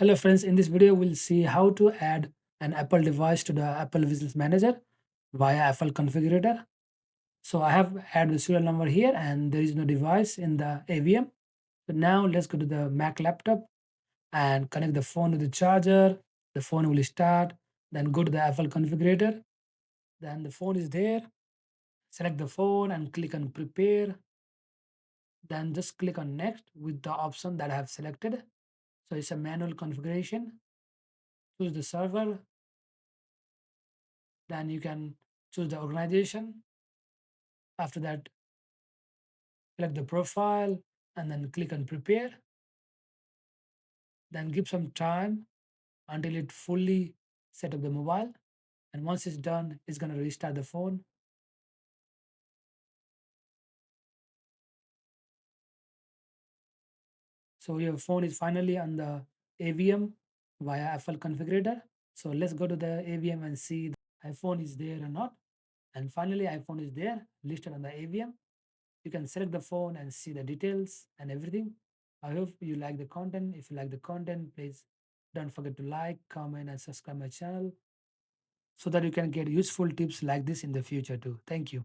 Hello friends, in this video we'll see how to add an Apple device to the Apple Business Manager via Apple Configurator. So I have added the serial number here and there is no device in the ABM. So now let's go to the Mac laptop and connect the phone to the charger. The phone will start. Then go to the Apple Configurator. Then the phone is there. Select the phone and click on prepare. Then just click on next with the option that I have selected. So it's a manual configuration. Choose the server. Then you can choose the organization. After that, select the profile and then click on prepare. Then give some time until it fully set up the mobile. And once it's done, it's going to restart the phone. So your phone is finally on the AVM via Apple Configurator. So let's go to the AVM and see the iPhone is there or not. And finally, iPhone is there listed on the AVM. You can select the phone and see the details and everything. I hope you like the content. If you like the content, please don't forget to like, comment, and subscribe my channel so that you can get useful tips like this in the future too. Thank you.